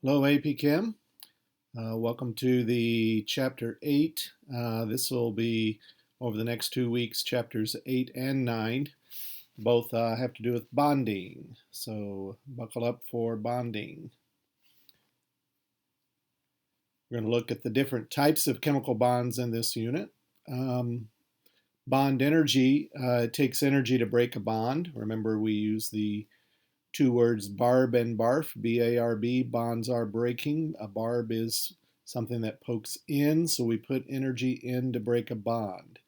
Hello APChem. Welcome to the Chapter 8. This will be over the next 2 weeks, Chapters 8 and 9. Both have to do with bonding, so buckle up for bonding. We're going to look at the different types of chemical bonds in this unit. Bond energy, it takes energy to break a bond. Remember, we use the two words barb and barf, B-A-R-B, bonds are breaking. A barb is something that pokes in, so we put energy in to break a bond.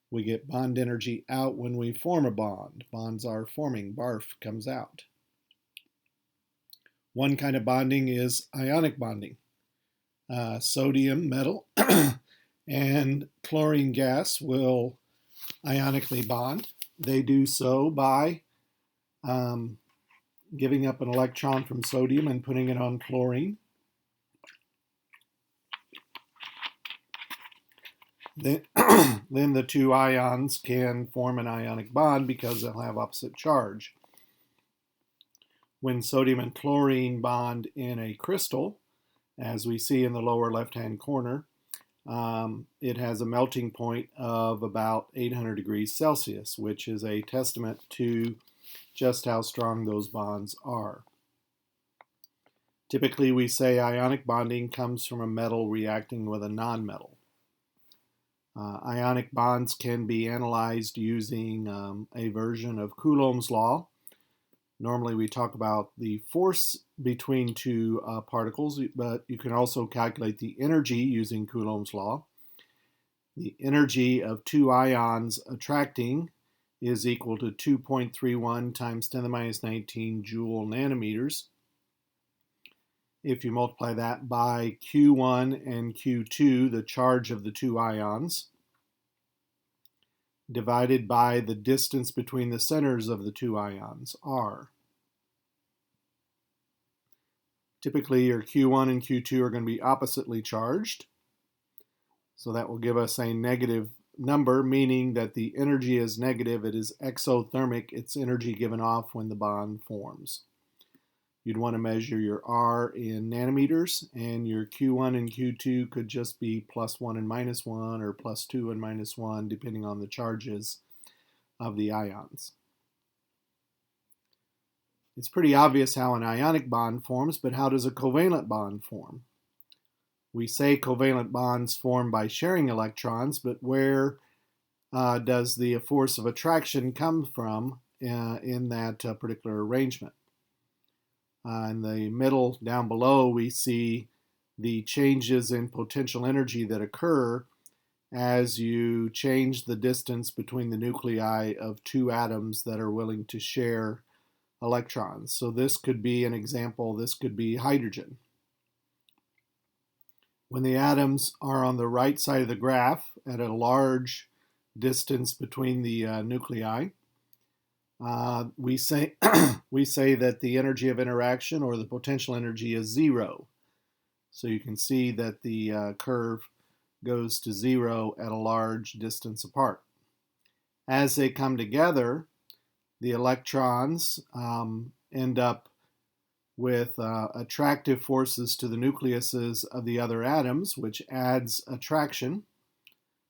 We get bond energy out when we form a bond. Bonds are forming, barf comes out. One kind of bonding is ionic bonding. Sodium, metal, and chlorine gas will ionically bond. They do so by giving up an electron from sodium and putting it on chlorine. Then the two ions can form an ionic bond because they'll have opposite charge. When sodium and chlorine bond in a crystal, as we see in the lower left-hand corner, it has a melting point of about 800 degrees Celsius, which is a testament to just how strong those bonds are. Typically, we say ionic bonding comes from a metal reacting with a nonmetal. Ionic bonds can be analyzed using a version of Coulomb's law. Normally, we talk about the force between two particles, but you can also calculate the energy using Coulomb's law. The energy of two ions attracting is equal to 2.31 times 10 to the minus 19 joule nanometers. If you multiply that by Q1 and Q2, the charge of the two ions, divided by the distance between the centers of the two ions, R. Typically, your Q1 and Q2 are going to be oppositely charged, so that will give us a negative number, meaning that the energy is negative. It is exothermic. It's energy given off when the bond forms. You'd want to measure your R in nanometers, and your Q1 and Q2 could just be +1 and -1, or +2 and -1, depending on the charges of the ions. It's pretty obvious how an ionic bond forms, but how does a covalent bond form? We say covalent bonds form by sharing electrons, but where does the force of attraction come from in that particular arrangement? In the middle down below, we see the changes in potential energy that occur as you change the distance between the nuclei of two atoms that are willing to share electrons. So this could be an example, this could be hydrogen. When the atoms are on the right side of the graph at a large distance between the nuclei, we say that the energy of interaction, or the potential energy, is 0. So you can see that the curve goes to 0 at a large distance apart. As they come together, the electrons end up with attractive forces to the nucleuses of the other atoms, which adds attraction.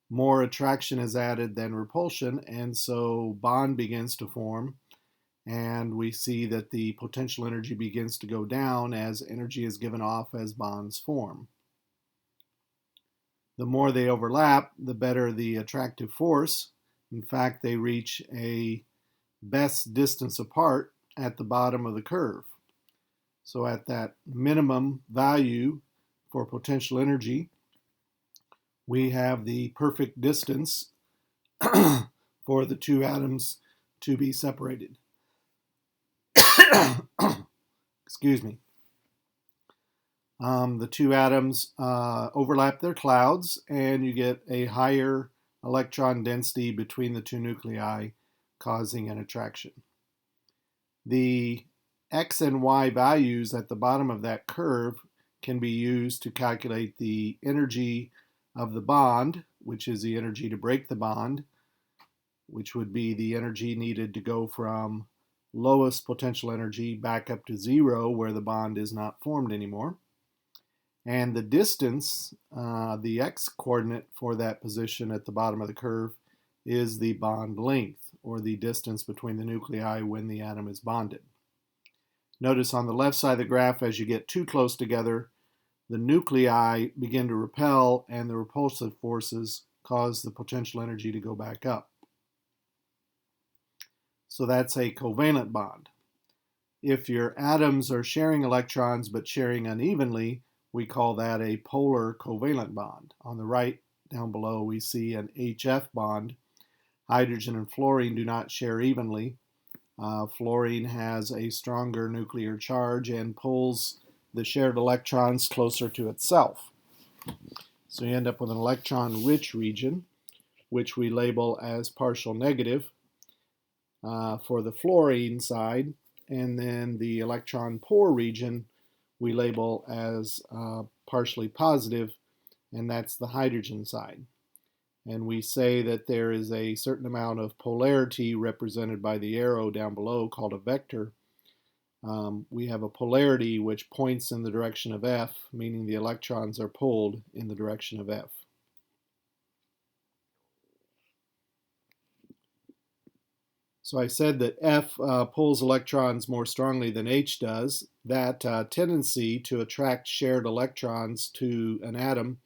More attraction is added than repulsion, and so bond begins to form, and we see that the potential energy begins to go down as energy is given off as bonds form. The more they overlap, the better the attractive force. In fact, they reach a best distance apart at the bottom of the curve. So at that minimum value for potential energy, we have the perfect distance for the two atoms to be separated. Excuse me. The two atoms overlap their clouds, and you get a higher electron density between the two nuclei, causing an attraction. The X and Y values at the bottom of that curve can be used to calculate the energy of the bond, which is the energy to break the bond, which would be the energy needed to go from lowest potential energy back up to 0, where the bond is not formed anymore. And the distance, the x-coordinate for that position at the bottom of the curve, is the bond length, or the distance between the nuclei when the atom is bonded. Notice on the left side of the graph, as you get too close together, the nuclei begin to repel, and the repulsive forces cause the potential energy to go back up. So that's a covalent bond. If your atoms are sharing electrons but sharing unevenly, we call that a polar covalent bond. On the right down below, we see an HF bond. Hydrogen and fluorine do not share evenly. Fluorine has a stronger nuclear charge and pulls the shared electrons closer to itself. So you end up with an electron-rich region, which we label as partial negative for the fluorine side, and then the electron-poor region we label as partially positive, and that's the hydrogen side. And we say that there is a certain amount of polarity represented by the arrow down below called a vector. We have a polarity which points in the direction of F, meaning the electrons are pulled in the direction of F. So I said that F pulls electrons more strongly than H does. That tendency to attract shared electrons to an atom,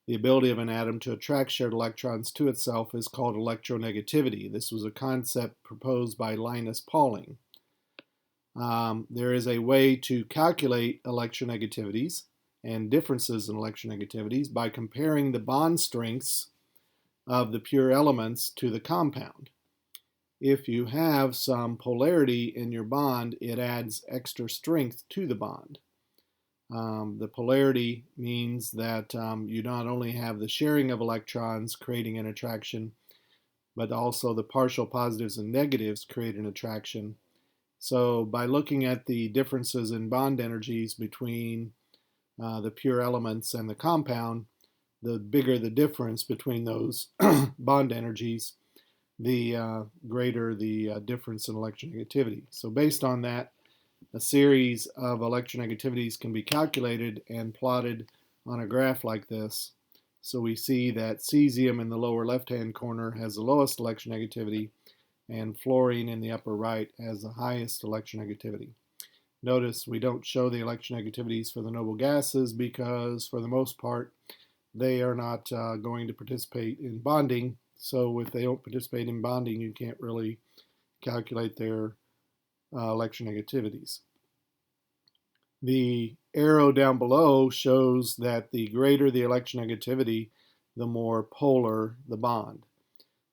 the ability of an atom to attract shared electrons to itself, is called electronegativity. This was a concept proposed by Linus Pauling. There is a way to calculate electronegativities and differences in electronegativities by comparing the bond strengths of the pure elements to the compound. If you have some polarity in your bond, it adds extra strength to the bond. The polarity means that you not only have the sharing of electrons creating an attraction, but also the partial positives and negatives create an attraction. So by looking at the differences in bond energies between the pure elements and the compound, the bigger the difference between those bond energies, the greater the difference in electronegativity. So based on that, a series of electronegativities can be calculated and plotted on a graph like this. So we see that cesium in the lower left-hand corner has the lowest electronegativity, and fluorine in the upper right has the highest electronegativity. Notice we don't show the electronegativities for the noble gases because, for the most part, they are not going to participate in bonding. So if they don't participate in bonding, you can't really calculate their electronegativities. The arrow down below shows that the greater the electronegativity, the more polar the bond.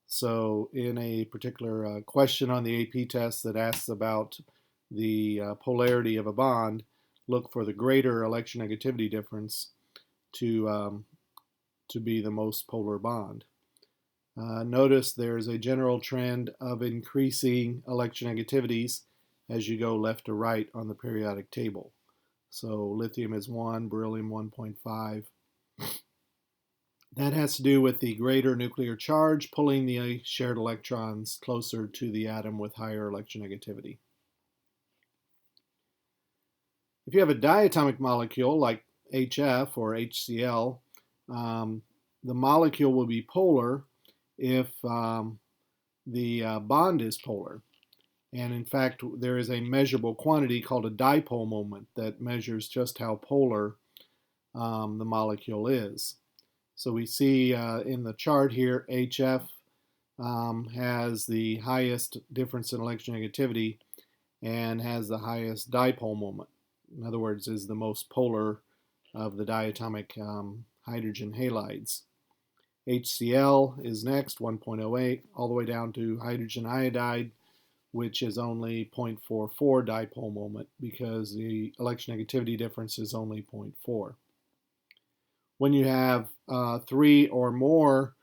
So in a particular question on the AP test that asks about the polarity of a bond, look for the greater electronegativity difference to be the most polar bond. Notice there's a general trend of increasing electronegativities as you go left to right on the periodic table. So lithium is 1, beryllium 1.5. That has to do with the greater nuclear charge pulling the shared electrons closer to the atom with higher electronegativity. If you have a diatomic molecule like HF or HCl, the molecule will be polar if the bond is polar. And in fact, there is a measurable quantity called a dipole moment that measures just how polar the molecule is. So we see in the chart here, HF has the highest difference in electronegativity and has the highest dipole moment. In other words, is the most polar of the diatomic hydrogen halides. HCl is next, 1.08, all the way down to hydrogen iodide, which is only 0.44 dipole moment because the electronegativity difference is only 0.4. When you have 3 or more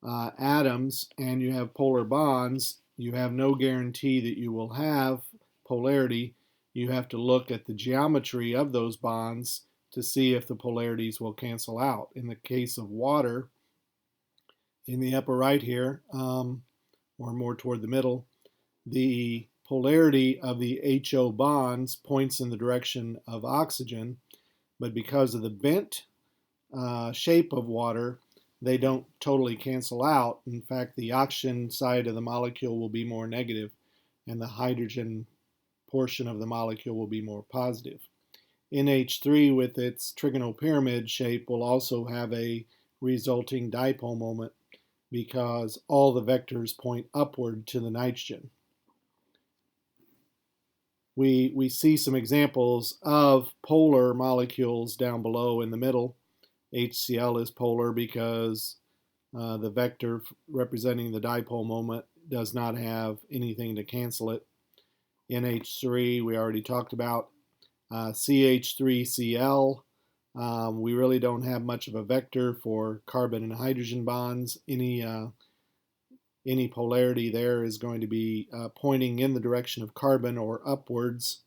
atoms and you have polar bonds, you have no guarantee that you will have polarity. You have to look at the geometry of those bonds to see if the polarities will cancel out. In the case of water, in the upper right here, or more toward the middle, the polarity of the HO bonds points in the direction of oxygen, but because of the bent shape of water, they don't totally cancel out. In fact, the oxygen side of the molecule will be more negative, and the hydrogen portion of the molecule will be more positive. NH3, with its trigonal pyramid shape, will also have a resulting dipole moment because all the vectors point upward to the nitrogen. We see some examples of polar molecules down below in the middle. HCl is polar because the vector representing the dipole moment does not have anything to cancel it. NH3 we already talked about. CH3Cl, we really don't have much of a vector for carbon and hydrogen bonds. Any polarity there is going to be pointing in the direction of carbon or upwards.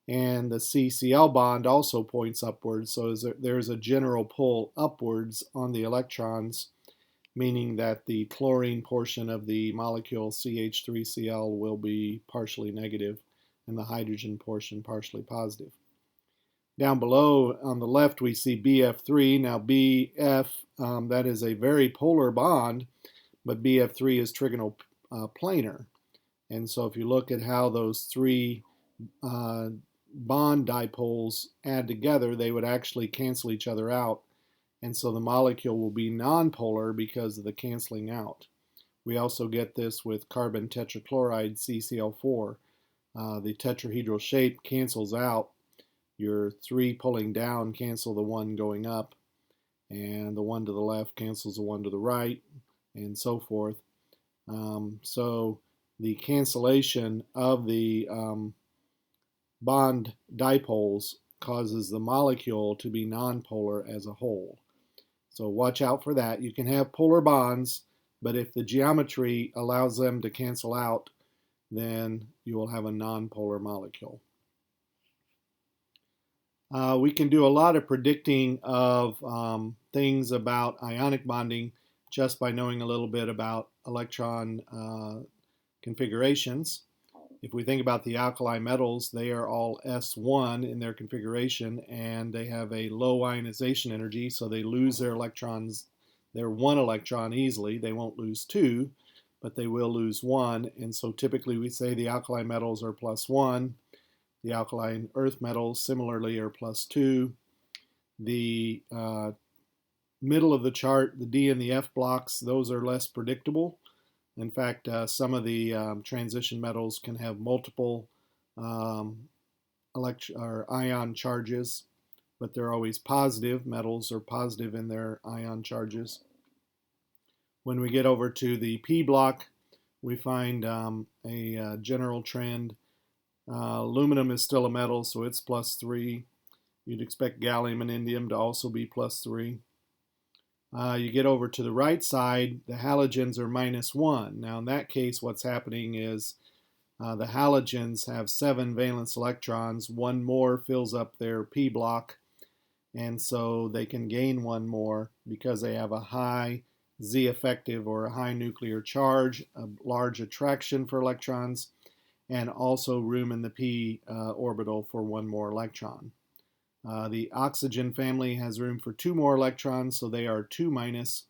And the CCl bond also points upwards, so there's a general pull upwards on the electrons, meaning that the chlorine portion of the molecule CH3Cl will be partially negative and the hydrogen portion partially positive. Down below on the left we see BF3. Now BF, that is a very polar bond, but BF3 is trigonal planar. And so if you look at how those three bond dipoles add together, they would actually cancel each other out. And so the molecule will be nonpolar because of the canceling out. We also get this with carbon tetrachloride CCl4. The tetrahedral shape cancels out. Your three pulling down cancel the one going up, and the one to the left cancels the one to the right, and so forth. So the cancellation of the bond dipoles causes the molecule to be nonpolar as a whole. So watch out for that. You can have polar bonds, but if the geometry allows them to cancel out, then you will have a nonpolar molecule. We can do a lot of predicting of things about ionic bonding just by knowing a little bit about electron configurations. If we think about the alkali metals, they are all S1 in their configuration, and they have a low ionization energy, so they lose their electrons, their one electron easily. They won't lose two, but they will lose one, and so typically we say the alkali metals are +1. The alkaline earth metals similarly are +2. The middle of the chart, the D and the F blocks, those are less predictable. In fact, some of the transition metals can have multiple ion charges, but they're always positive. Metals are positive in their ion charges. When we get over to the P block, we find a general trend. Aluminum is still a metal, so it's +3. You'd expect gallium and indium to also be +3. You get over to the right side, the halogens are -1. Now in that case, what's happening is the halogens have 7 valence electrons. One more fills up their P block, and so they can gain one more because they have a high Z effective or a high nuclear charge, a large attraction for electrons, and also room in the P orbital for one more electron. The oxygen family has room for 2 more electrons, so they are 2-,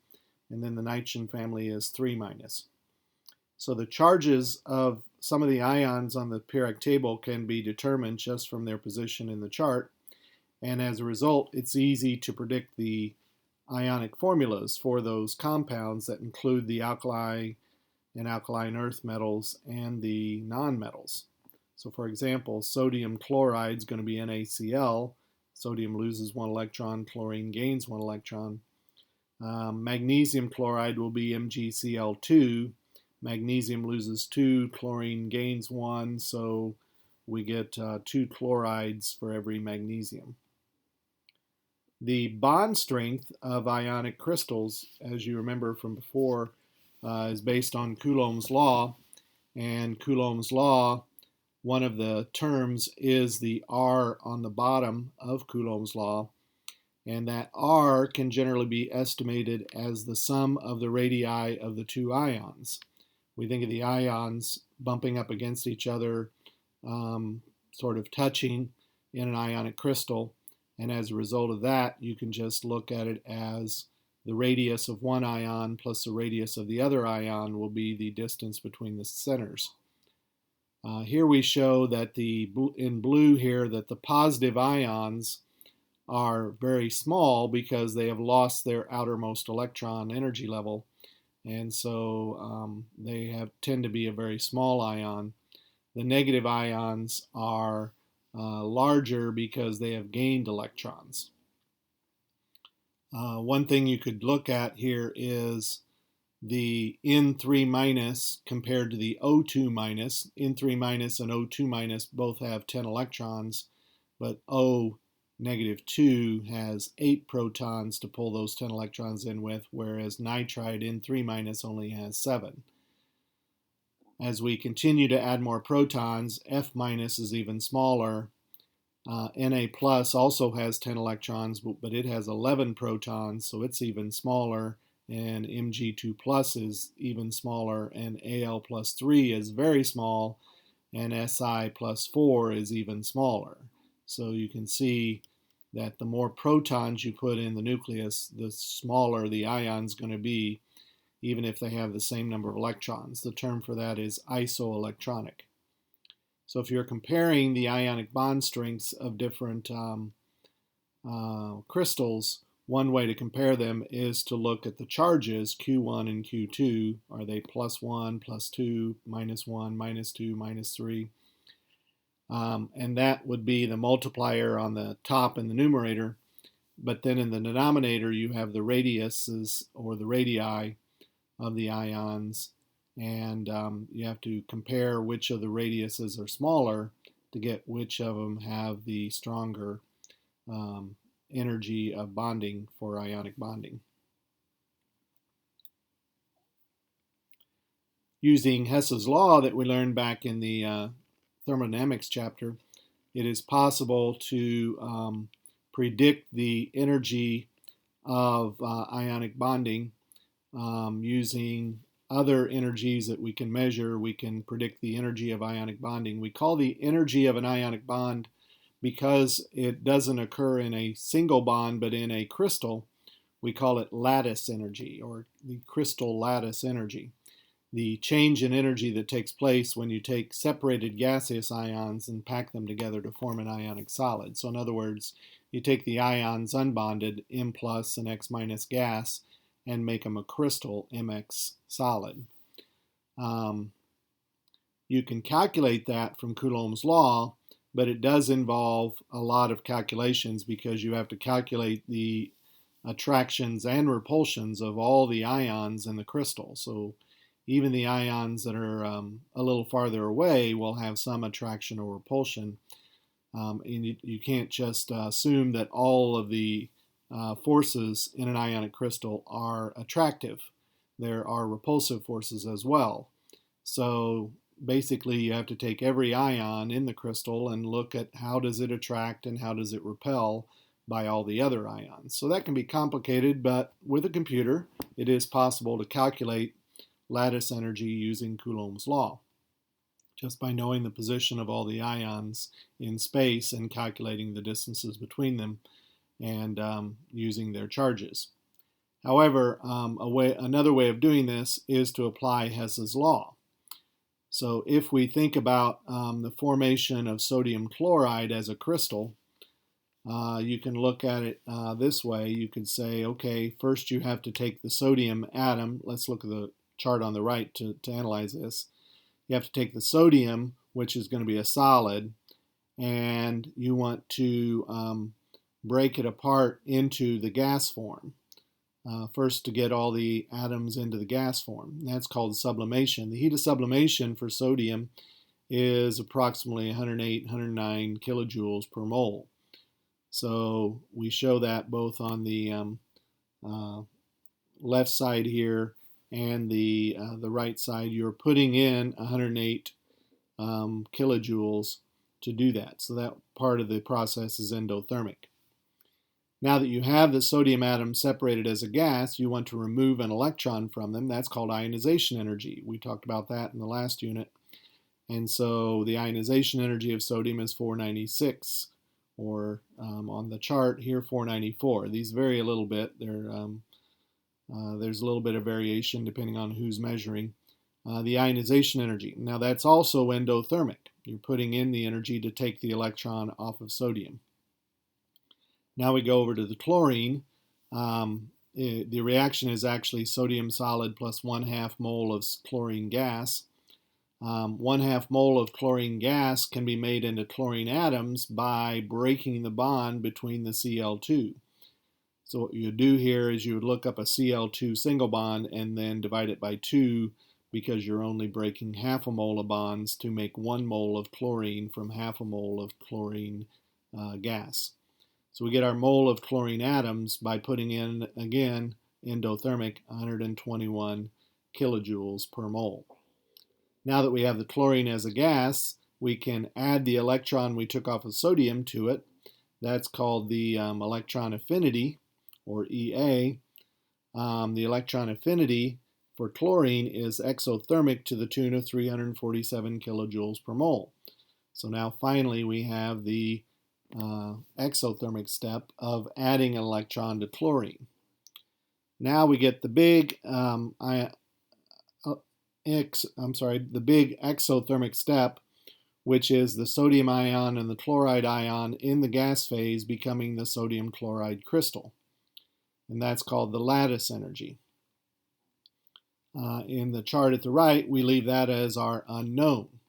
and then the nitrogen family is 3-. So the charges of some of the ions on the periodic table can be determined just from their position in the chart, and as a result, it's easy to predict the ionic formulas for those compounds that include the alkali and alkaline earth metals and the nonmetals. So for example, sodium chloride is going to be NaCl. Sodium loses 1 electron, chlorine gains 1 electron. Magnesium chloride will be MgCl2. Magnesium loses 2, chlorine gains 1, so we get 2 chlorides for every magnesium. The bond strength of ionic crystals, as you remember from before, is based on Coulomb's law. And Coulomb's law, one of the terms is the R on the bottom of Coulomb's law. And that R can generally be estimated as the sum of the radii of the 2 ions. We think of the ions bumping up against each other, sort of touching in an ionic crystal. And as a result of that, you can just look at it as the radius of one ion plus the radius of the other ion will be the distance between the centers. Here we show that in blue here that the positive ions are very small because they have lost their outermost electron energy level, and so they tend to be a very small ion. The negative ions are larger because they have gained electrons. One thing you could look at here is the N3 minus compared to the O2 minus. N3 minus and O2 minus both have 10 electrons, but O negative 2 has 8 protons to pull those 10 electrons in with, whereas nitride N3 minus only has 7. As we continue to add more protons, F minus is even smaller. Na plus also has 10 electrons, but it has 11 protons, so it's even smaller. And Mg2 plus is even smaller, and Al plus 3 is very small, and Si plus 4 is even smaller. So you can see that the more protons you put in the nucleus, the smaller the ion's going to be, even if they have the same number of electrons. The term for that is isoelectronic. So if you're comparing the ionic bond strengths of different crystals, one way to compare them is to look at the charges, Q1 and Q2. Are they plus 1, plus 2, minus 1, minus 2, minus 3? And that would be the multiplier on the top in the numerator. But then in the denominator, you have the radiuses or the radii of the ions. And you have to compare which of the radiuses are smaller to get which of them have the stronger energy of bonding for ionic bonding. Using Hess's law that we learned back in the thermodynamics chapter, it is possible to predict the energy of ionic bonding using other energies that we can measure. We can predict the energy of ionic bonding. We call the energy of an ionic bond, because it doesn't occur in a single bond but in a crystal, we call it lattice energy, or the crystal lattice energy. The change in energy that takes place when you take separated gaseous ions and pack them together to form an ionic solid. So in other words, you take the ions unbonded, M plus and X minus gas, and make them a crystal, Mx solid. You can calculate that from Coulomb's law, but it does involve a lot of calculations because you have to calculate the attractions and repulsions of all the ions in the crystal. So even the ions that are a little farther away will have some attraction or repulsion. And you can't just assume that all of the forces in an ionic crystal are attractive. There are repulsive forces as well. So basically you have to take every ion in the crystal and look at how does it attract and how does it repel by all the other ions. So that can be complicated, but with a computer it is possible to calculate lattice energy using Coulomb's law, just by knowing the position of all the ions in space and calculating the distances between them and using their charges. However, another way of doing this is to apply Hess's law. So if we think about the formation of sodium chloride as a crystal, you can look at it this way. You could say, okay, first you have to take the sodium atom. Let's look at the chart on the right to analyze this. You have to take the sodium, which is going to be a solid, and you want to break it apart into the gas form. First to get all the atoms into the gas form. That's called sublimation. The heat of sublimation for sodium is approximately 108, 109 kilojoules per mole. So we show that both on the left side here and the right side. You're putting in 108 kilojoules to do that. So that part of the process is endothermic. Now that you have the sodium atoms separated as a gas, you want to remove an electron from them. That's called ionization energy. We talked about that in the last unit. And so the ionization energy of sodium is 496, or on the chart here 494. These vary a little bit. There's a little bit of variation depending on who's measuring. The ionization energy. Now that's also endothermic. You're putting in the energy to take the electron off of sodium. Now we go over to the chlorine. The reaction is actually sodium solid plus 1/2 mole of chlorine gas. 1/2 mole of chlorine gas can be made into chlorine atoms by breaking the bond between the Cl2. So what you do here is you would look up a Cl2 single bond and then divide it by 2, because you're only breaking 1/2 mole of bonds to make 1 mole of chlorine from 1/2 mole of chlorine gas. So we get our mole of chlorine atoms by putting in, again, endothermic, 121 kilojoules per mole. Now that we have the chlorine as a gas, we can add the electron we took off of sodium to it. That's called the electron affinity, or EA. The electron affinity for chlorine is exothermic to the tune of 347 kilojoules per mole. So now finally we have the exothermic step of adding an electron to chlorine. Now we get the big the big exothermic step, which is the sodium ion and the chloride ion in the gas phase becoming the sodium chloride crystal. And that's called the lattice energy. In the chart at the right, we leave that as our unknown.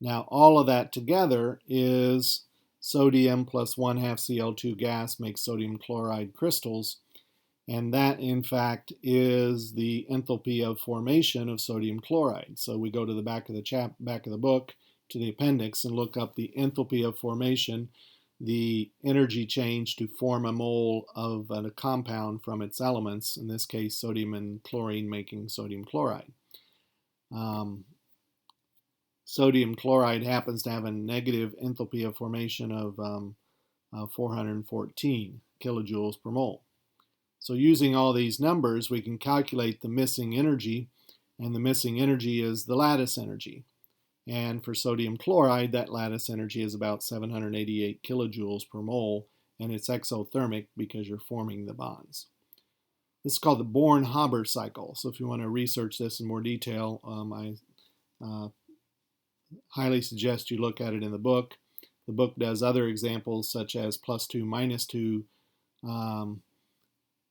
Now all of that together is sodium plus 1/2 Cl2 gas makes sodium chloride crystals, and that in fact is the enthalpy of formation of sodium chloride. So we go to the back of the book to the appendix and look up the enthalpy of formation, the energy change to form a mole of a compound from its elements, in this case sodium and chlorine making sodium chloride. Sodium chloride happens to have a negative enthalpy of formation of 414 kilojoules per mole. So using all these numbers, we can calculate the missing energy, and the missing energy is the lattice energy. And for sodium chloride, that lattice energy is about 788 kilojoules per mole, and it's exothermic because you're forming the bonds. This is called the Born-Haber cycle. So if you want to research this in more detail, I highly suggest you look at it in the book. The book does other examples such as +2, -2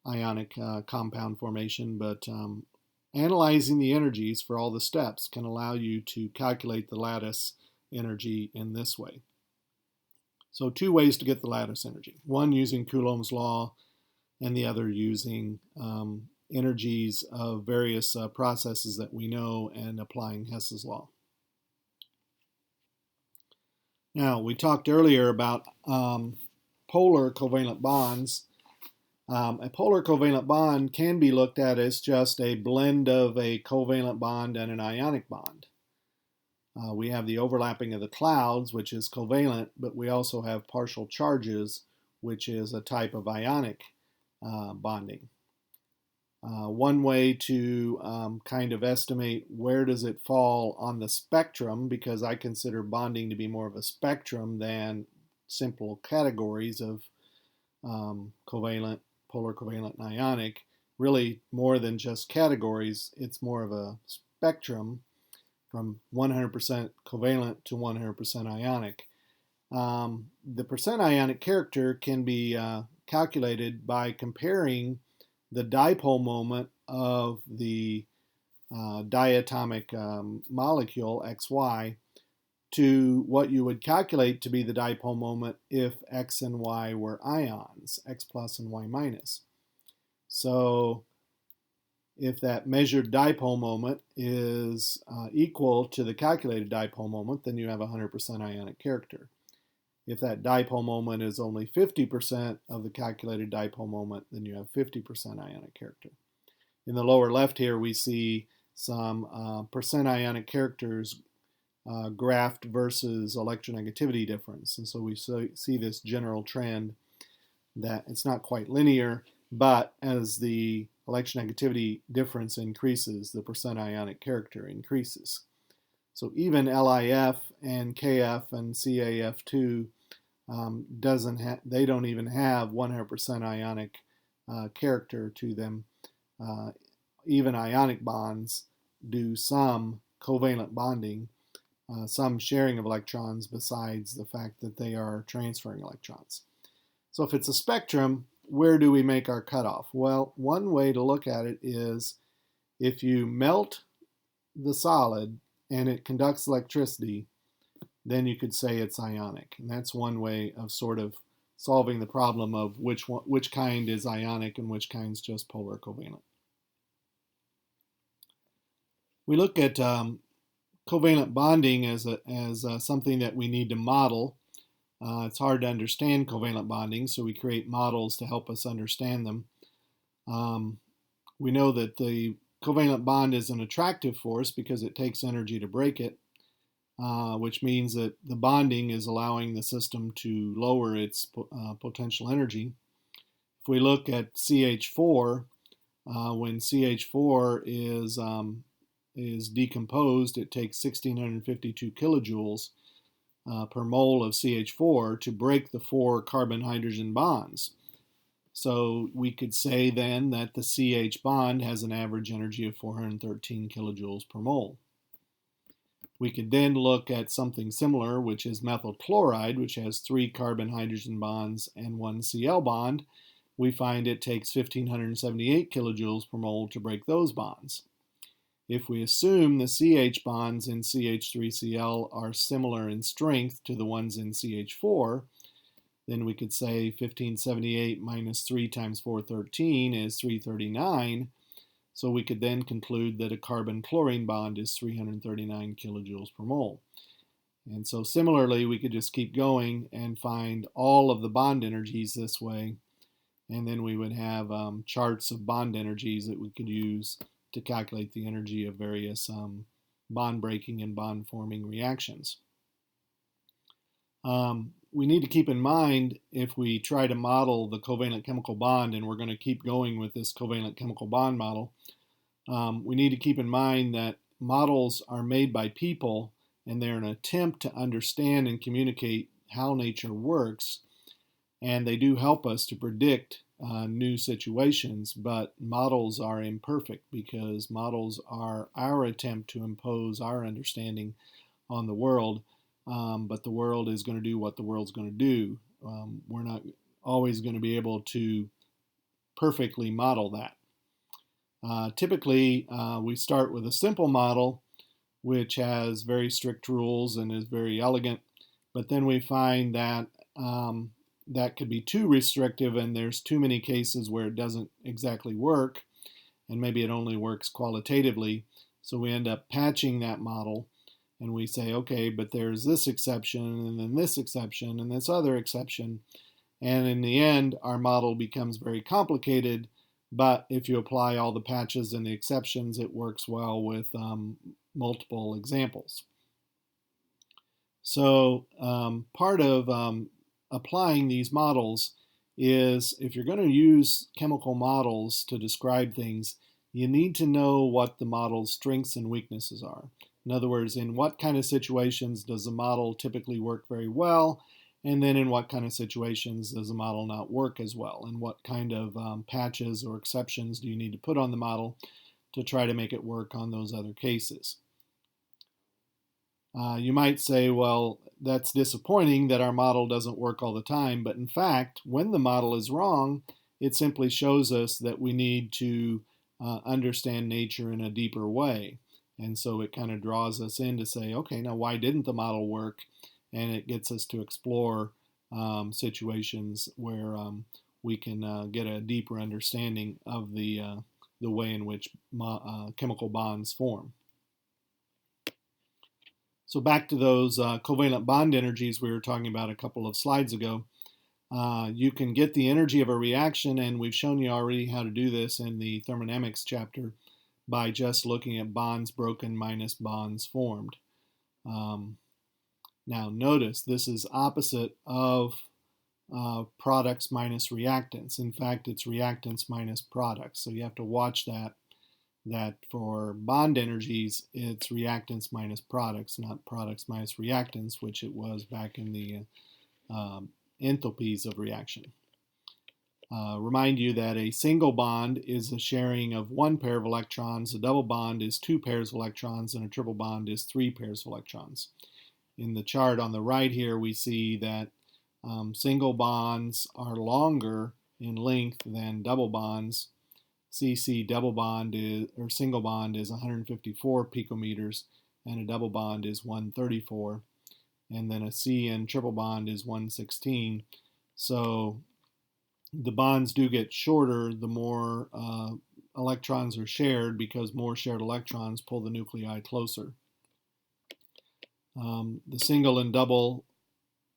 ionic compound formation, but analyzing the energies for all the steps can allow you to calculate the lattice energy in this way. So two ways to get the lattice energy. One using Coulomb's law, and the other using energies of various processes that we know and applying Hess's law. Now, we talked earlier about polar covalent bonds. A polar covalent bond can be looked at as just a blend of a covalent bond and an ionic bond. We have the overlapping of the clouds, which is covalent, but we also have partial charges, which is a type of ionic bonding. One way to kind of estimate where does it fall on the spectrum, because I consider bonding to be more of a spectrum than simple categories of covalent, polar covalent, and ionic. Really more than just categories, it's more of a spectrum from 100% covalent to 100% ionic. The percent ionic character can be calculated by comparing the dipole moment of the diatomic molecule XY to what you would calculate to be the dipole moment if X and Y were ions, X plus and Y minus. So if that measured dipole moment is equal to the calculated dipole moment, then you have 100% ionic character. If that dipole moment is only 50% of the calculated dipole moment, then you have 50% ionic character. In the lower left here, we see some percent ionic characters graphed versus electronegativity difference. And so we see this general trend that it's not quite linear, but as the electronegativity difference increases, the percent ionic character increases. So even LIF and KF and CAF2 they don't even have 100% ionic character to them. Even ionic bonds do some covalent bonding, some sharing of electrons besides the fact that they are transferring electrons. So if it's a spectrum, where do we make our cutoff? Well, one way to look at it is if you melt the solid and it conducts electricity, then you could say it's ionic. And that's one way of sort of solving the problem of which kind is ionic and which kind is just polar covalent. We look at covalent bonding as something that we need to model. It's hard to understand covalent bonding, so we create models to help us understand them. We know that the covalent bond is an attractive force because it takes energy to break it, which means that the bonding is allowing the system to lower its potential energy. If we look at CH4, when CH4 is decomposed, it takes 1652 kilojoules per mole of CH4 to break the 4 carbon-hydrogen bonds. So we could say then that the CH bond has an average energy of 413 kilojoules per mole. We could then look at something similar, which is methyl chloride, which has 3 carbon-hydrogen bonds and 1 Cl bond. We find it takes 1578 kilojoules per mole to break those bonds. If we assume the CH bonds in CH3Cl are similar in strength to the ones in CH4, then we could say 1578 minus 3 times 413 is 339. So we could then conclude that a carbon-chlorine bond is 339 kilojoules per mole. And so similarly, we could just keep going and find all of the bond energies this way. And then we would have charts of bond energies that we could use to calculate the energy of various bond breaking and bond forming reactions. We need to keep in mind, if we try to model the covalent chemical bond, and we're going to keep going with this covalent chemical bond model, we need to keep in mind that models are made by people, and they're an attempt to understand and communicate how nature works, and they do help us to predict new situations, but models are imperfect because models are our attempt to impose our understanding on the world. But the world is going to do what the world's going to do. We're not always going to be able to perfectly model that. Typically, we start with a simple model, which has very strict rules and is very elegant, but then we find that that could be too restrictive, and there's too many cases where it doesn't exactly work, and maybe it only works qualitatively. So we end up patching that model. And we say, okay, but there's this exception, and then this exception, and this other exception. And in the end, our model becomes very complicated, but if you apply all the patches and the exceptions, it works well with multiple examples. So part of applying these models is, if you're going to use chemical models to describe things, you need to know what the model's strengths and weaknesses are. In other words, in what kind of situations does the model typically work very well, and then in what kind of situations does the model not work as well, and what kind of patches or exceptions do you need to put on the model to try to make it work on those other cases. You might say, well, that's disappointing that our model doesn't work all the time, but in fact, when the model is wrong, it simply shows us that we need to understand nature in a deeper way. And so it kind of draws us in to say, okay, now why didn't the model work? And it gets us to explore situations where we can get a deeper understanding of the way in which chemical bonds form. So back to those covalent bond energies we were talking about a couple of slides ago. You can get the energy of a reaction, and we've shown you already how to do this in the thermodynamics chapter, by just looking at bonds broken minus bonds formed. Now notice this is opposite of products minus reactants. In fact, it's reactants minus products. So you have to watch that for bond energies, it's reactants minus products, not products minus reactants, which it was back in the enthalpies of reaction. Remind you that a single bond is a sharing of one pair of electrons, a double bond is two pairs of electrons, and a triple bond is three pairs of electrons. In the chart on the right here, we see that single bonds are longer in length than double bonds. CC double bond is, or single bond is 154 picometers, and a double bond is 134. And then a CN triple bond is 116. So the bonds do get shorter the more electrons are shared, because more shared electrons pull the nuclei closer. The single and double,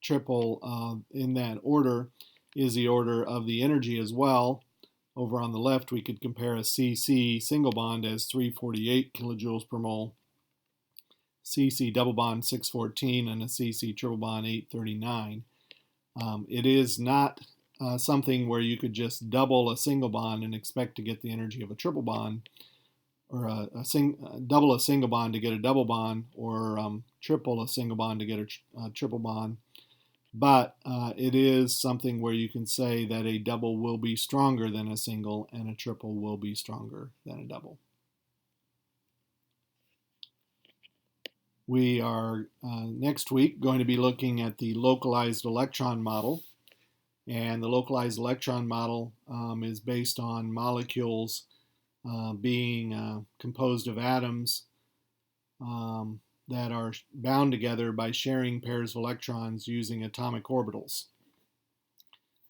triple in that order is the order of the energy as well. Over on the left, we could compare a CC single bond as 348 kilojoules per mole, CC double bond 614, and a CC triple bond 839. It is not something where you could just double a single bond and expect to get the energy of a triple bond, or double a single bond to get a double bond, or triple a single bond to get a triple bond. But it is something where you can say that a double will be stronger than a single and a triple will be stronger than a double. We are next week going to be looking at the localized electron model. And the localized electron model is based on molecules being composed of atoms that are bound together by sharing pairs of electrons using atomic orbitals.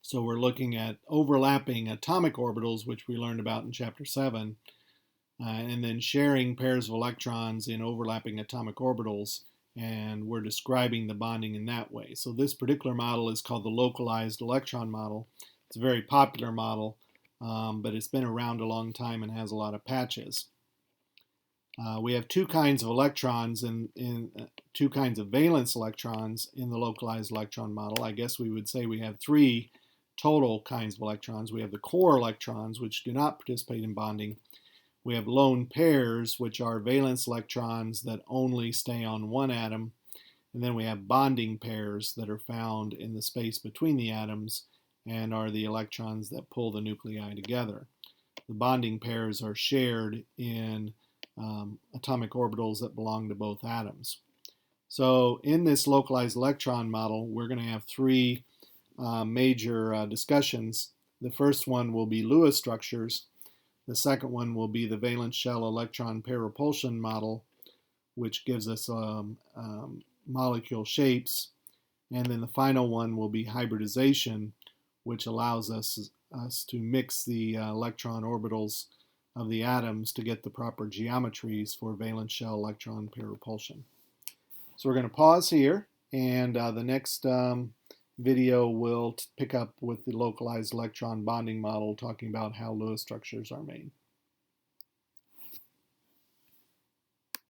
So we're looking at overlapping atomic orbitals, which we learned about in Chapter 7, and then sharing pairs of electrons in overlapping atomic orbitals, and we're describing the bonding in that way. So this particular model is called the Localized Electron Model. It's a very popular model, but it's been around a long time and has a lot of patches. We have two kinds of electrons in two kinds of valence electrons in the Localized Electron Model. I guess we would say we have three total kinds of electrons. We have the core electrons, which do not participate in bonding. We have lone pairs, which are valence electrons that only stay on one atom. And then we have bonding pairs that are found in the space between the atoms and are the electrons that pull the nuclei together. The bonding pairs are shared in atomic orbitals that belong to both atoms. So in this localized electron model, we're going to have three major discussions. The first one will be Lewis structures. The second one will be the valence shell electron pair repulsion model, which gives us molecule shapes. And then the final one will be hybridization, which allows us to mix the electron orbitals of the atoms to get the proper geometries for valence shell electron pair repulsion. So we're going to pause here, and the next video will pick up with the localized electron bonding model, talking about how Lewis structures are made.